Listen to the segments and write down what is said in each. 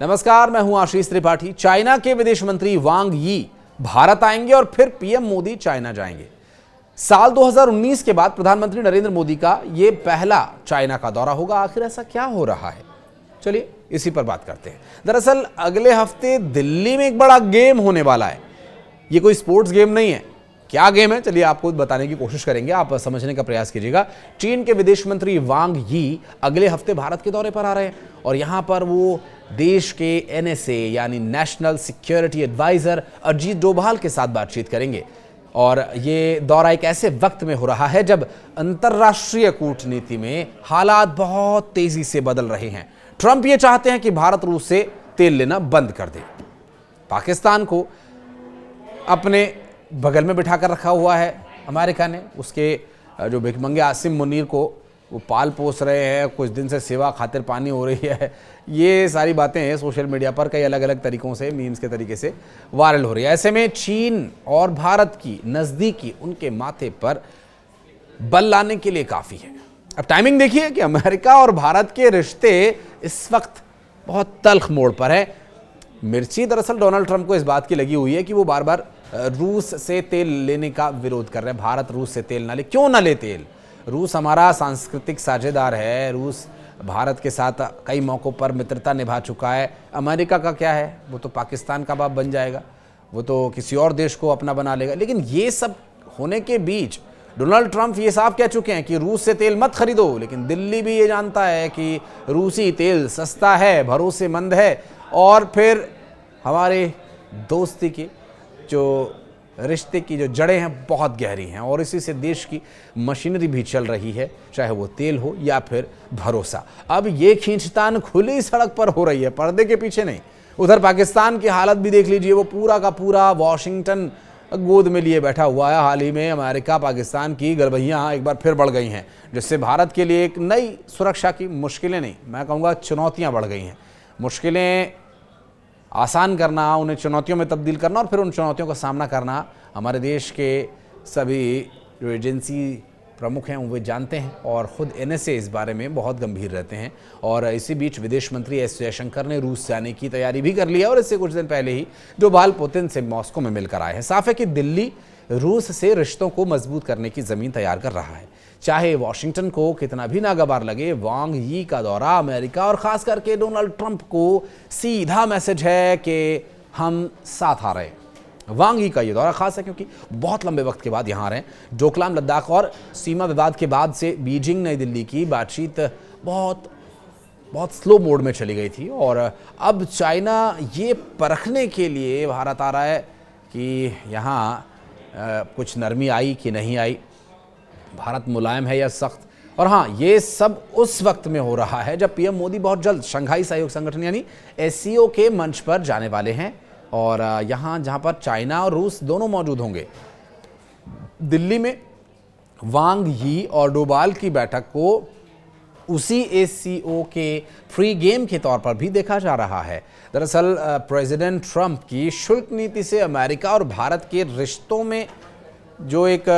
नमस्कार, मैं हूं आशीष त्रिपाठी। चाइना के विदेश मंत्री वांग यी भारत आएंगे और फिर पीएम मोदी चाइना जाएंगे। साल 2019 के बाद प्रधानमंत्री नरेंद्र मोदी का यह पहला चाइना का दौरा होगा। आखिर ऐसा क्या हो रहा है, चलिए इसी पर बात करते हैं। दरअसल अगले हफ्ते दिल्ली में एक बड़ा गेम होने वाला है। ये कोई स्पोर्ट्स गेम नहीं है। क्या गेम है, चलिए आपको बताने की कोशिश करेंगे, आप समझने का प्रयास कीजिएगा। चीन के विदेश मंत्री वांग यी अगले हफ्ते भारत के दौरे पर आ रहे हैं और यहां पर वो देश के एनएसए यानी national security adviser Ajit Doval के साथ बातचीत करेंगे। और ये दौरा एक ऐसे वक्त में हो रहा है जब अंतर्राष्ट्रीय कूटनीति में हालात बहुत तेजी से बदल रहे हैं। ट्रंप ये चाहते हैं कि भारत रूस से तेल लेना बंद कर दे। पाकिस्तान को अपने बगल में बिठाकर रखा हुआ है अमेरिका ने। उसके जो भिखमंगे आसिम मुनीर को वो पाल पोस रहे हैं, कुछ दिन से सेवा खातिर पानी हो रही है। ये सारी बातें हैं सोशल मीडिया पर कई अलग अलग तरीकों से, मीम्स के तरीके से वायरल हो रही है। ऐसे में चीन और भारत की नज़दीकी उनके माथे पर बल लाने के लिए काफ़ी है। अब टाइमिंग देखिए कि अमेरिका और भारत के रिश्ते इस वक्त बहुत तल्ख मोड़ पर है। मिर्ची दरअसल डोनाल्ड ट्रंप को इस बात की लगी हुई है कि वो बार बार रूस से तेल लेने का विरोध कर रहे हैं। भारत रूस से तेल ना ले, क्यों ना ले तेल? रूस हमारा सांस्कृतिक साझेदार है। रूस भारत के साथ कई मौक़ों पर मित्रता निभा चुका है। अमेरिका का क्या है, वो तो पाकिस्तान का बाप बन जाएगा, वो तो किसी और देश को अपना बना लेगा। लेकिन ये सब होने के बीच डोनाल्ड ट्रंप ये साफ कह चुके हैं कि रूस से तेल मत खरीदो। लेकिन दिल्ली भी ये जानता है कि रूसी तेल सस्ता है, भरोसेमंद है और फिर हमारे दोस्ती की जो रिश्ते की जो जड़ें हैं बहुत गहरी हैं और इसी से देश की मशीनरी भी चल रही है, चाहे वो तेल हो या फिर भरोसा। अब ये खींचतान खुली सड़क पर हो रही है, पर्दे के पीछे नहीं। उधर पाकिस्तान की हालत भी देख लीजिए, वो पूरा का पूरा वॉशिंगटन गोद में लिए बैठा हुआ है। हाल ही में अमेरिका पाकिस्तान की गड़बड़ियाँ एक बार फिर बढ़ गई हैं, जिससे भारत के लिए एक नई सुरक्षा की मुश्किलें नहीं, मैं कहूँगा चुनौतियाँ बढ़ गई हैं। मुश्किलें आसान करना, उन्हें चुनौतियों में तब्दील करना और फिर उन चुनौतियों का सामना करना हमारे देश के सभी जो एजेंसी प्रमुख हैं वो जानते हैं और ख़ुद एनएसए इस बारे में बहुत गंभीर रहते हैं। और इसी बीच विदेश मंत्री एस जयशंकर ने रूस जाने की तैयारी भी कर ली है और इससे कुछ दिन पहले ही डोभाल पुतिन से मॉस्को में मिलकर आए हैं। साफ है कि दिल्ली रूस से रिश्तों को मजबूत करने की ज़मीन तैयार कर रहा है। चाहे वॉशिंगटन को कितना भी नागवार लगे, वांग यी का दौरा अमेरिका और ख़ास करके डोनाल्ड ट्रंप को सीधा मैसेज है कि हम साथ आ रहे हैं। वांग यी का ये दौरा खास है क्योंकि बहुत लंबे वक्त के बाद यहाँ आ रहे हैं। डोकलाम लद्दाख और सीमा विवाद के बाद से बीजिंग नई दिल्ली की बातचीत बहुत स्लो मोड में चली गई थी और अब चाइना ये परखने के लिए भारत आ रहा है कि यहाँ कुछ नरमी आई कि नहीं आई, भारत मुलायम है या सख्त। और हाँ, ये सब उस वक्त में हो रहा है जब पीएम मोदी बहुत जल्द शंघाई सहयोग संगठन यानी एससीओ के मंच पर जाने वाले हैं और यहाँ जहाँ पर चाइना और रूस दोनों मौजूद होंगे। दिल्ली में वांग यी और डोभाल की बैठक को उसी एससीओ के फ्री गेम के तौर पर भी देखा जा रहा है। दरअसल प्रेसिडेंट ट्रंप की शुल्क नीति से अमेरिका और भारत के रिश्तों में जो एक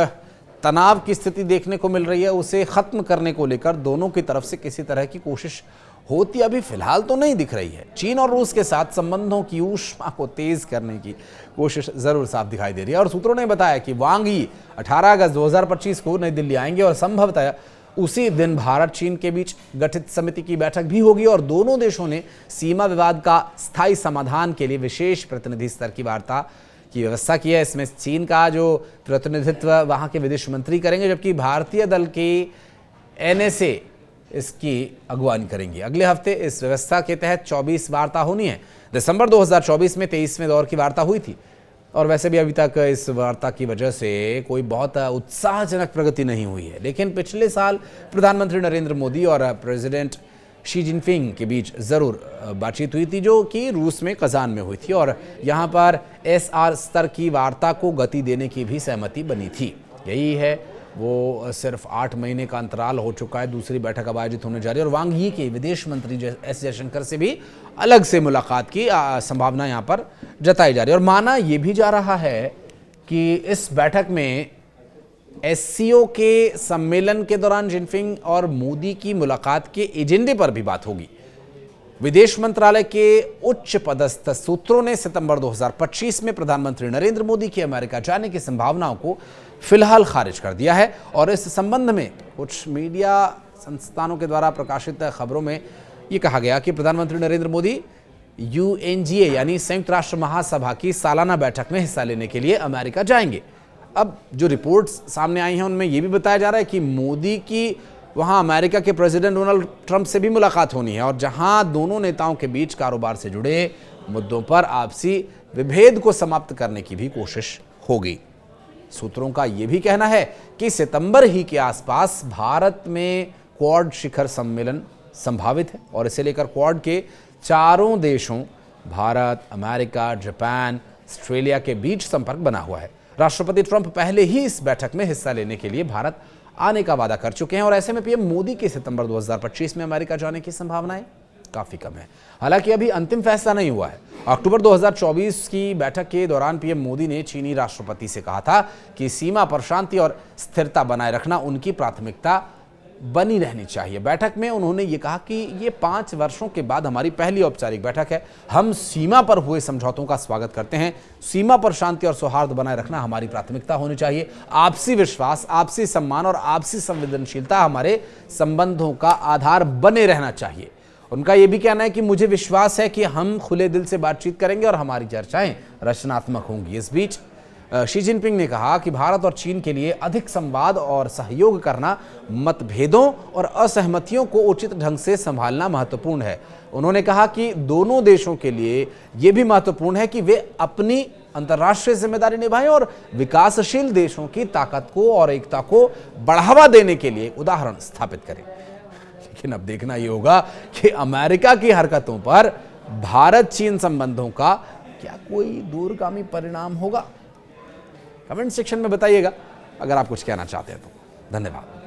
तनाव की स्थिति देखने को मिल रही है, उसे ख़त्म करने को लेकर दोनों की तरफ से किसी तरह की कोशिश होती अभी फिलहाल तो नहीं दिख रही है। चीन और रूस के साथ संबंधों की ऊष्मा को तेज करने की कोशिश ज़रूर साफ दिखाई दे रही है और सूत्रों ने बताया कि वांग यी 18 अगस्त 2025 को नई दिल्ली आएंगे और संभवतः उसी दिन भारत चीन के बीच गठित समिति की बैठक भी होगी और दोनों देशों ने सीमा विवाद का स्थायी समाधान के लिए विशेष प्रतिनिधि स्तर की वार्ता की व्यवस्था की है। इसमें चीन का जो प्रतिनिधित्व वहाँ के विदेश मंत्री करेंगे, जबकि भारतीय दल के एनएसए इसकी अगुवानी करेंगी। अगले हफ्ते इस व्यवस्था के तहत 24 वार्ता होनी है। दिसंबर 2024 में 23वें दौर की वार्ता हुई थी और वैसे भी अभी तक इस वार्ता की वजह से कोई बहुत उत्साहजनक प्रगति नहीं हुई है। लेकिन पिछले साल प्रधानमंत्री नरेंद्र मोदी और प्रेसिडेंट शी जिनपिंग के बीच ज़रूर बातचीत हुई थी, जो कि रूस में कज़ान में हुई थी और यहाँ पर एसआर स्तर की वार्ता को गति देने की भी सहमति बनी थी। यही है वो सिर्फ 8 महीने का अंतराल हो चुका है, दूसरी बैठक अब आयोजित होने जा रही है और वांग यी के विदेश मंत्री एस जयशंकर से भी अलग से मुलाकात की संभावना यहाँ पर जताई जा रही है और माना ये भी जा रहा है कि इस बैठक में एससीओ के सम्मेलन के दौरान जिनपिंग और मोदी की मुलाकात के एजेंडे पर भी बात होगी। विदेश मंत्रालय के उच्च पदस्थ सूत्रों ने सितंबर 2025 में प्रधानमंत्री नरेंद्र मोदी के अमेरिका जाने की संभावनाओं को फिलहाल खारिज कर दिया है और इस संबंध में कुछ मीडिया संस्थानों के द्वारा प्रकाशित खबरों में यह कहा गया कि प्रधानमंत्री नरेंद्र मोदी UNGA यानी संयुक्त राष्ट्र महासभा की सालाना बैठक में हिस्सा लेने के लिए अमेरिका जाएंगे। अब जो रिपोर्ट्स सामने आई हैं उनमें यह भी बताया जा रहा है कि मोदी की वहां अमेरिका के प्रेसिडेंट डोनाल्ड ट्रंप से भी मुलाकात होनी है और जहां दोनों नेताओं के बीच कारोबार से जुड़े मुद्दों पर आपसी विभेद को समाप्त करने की भी कोशिश होगी। सूत्रों का यह भी कहना है कि सितंबर ही के आसपास भारत में क्वाड शिखर सम्मेलन संभावित है और इसे लेकर क्वाड के चारों देशों भारत, अमेरिका, जापान, ऑस्ट्रेलिया के बीच संपर्क बना हुआ है। राष्ट्रपति ट्रंप पहले ही इस बैठक में हिस्सा लेने के लिए भारत आने का वादा कर चुके हैं और ऐसे में पीएम मोदी के सितंबर 2025 में अमेरिका जाने की संभावनाएं काफी कम है। हालांकि अभी अंतिम फैसला नहीं हुआ है। अक्टूबर 2024 की बैठक के दौरान पीएम मोदी ने चीनी राष्ट्रपति से कहा था कि सीमा पर शांति और स्थिरता बनाए रखना उनकी प्राथमिकता बनी रहनी चाहिए। बैठक में उन्होंने ये कहा कि ये 5 वर्षों के बाद हमारी पहली औपचारिक बैठक है। हम सीमा पर हुए समझौतों का स्वागत करते हैं। सीमा पर शांति और सौहार्द बनाए रखना हमारी प्राथमिकता होनी चाहिए। आपसी विश्वास, आपसी सम्मान और आपसी संवेदनशीलता हमारे संबंधों का आधार बने रहना चाहिए। उनका यह भी कहना है कि मुझे विश्वास है कि हम खुले दिल से बातचीत करेंगे और हमारी चर्चाएं रचनात्मक होंगी। इस बीच शी जिनपिंग ने कहा कि भारत और चीन के लिए अधिक संवाद और सहयोग करना, मतभेदों और असहमतियों को उचित ढंग से संभालना महत्वपूर्ण है। उन्होंने कहा कि दोनों देशों के लिए यह भी महत्वपूर्ण है कि वे अपनी अंतर्राष्ट्रीय जिम्मेदारी निभाएं और विकासशील देशों की ताकत को और एकता को बढ़ावा देने के लिए उदाहरण स्थापित करें। लेकिन अब देखना यह होगा कि अमेरिका की हरकतों पर भारत चीन संबंधों का क्या कोई दूरगामी परिणाम होगा। कमेंट सेक्शन में बताइएगा अगर आप कुछ कहना चाहते हैं तो। धन्यवाद।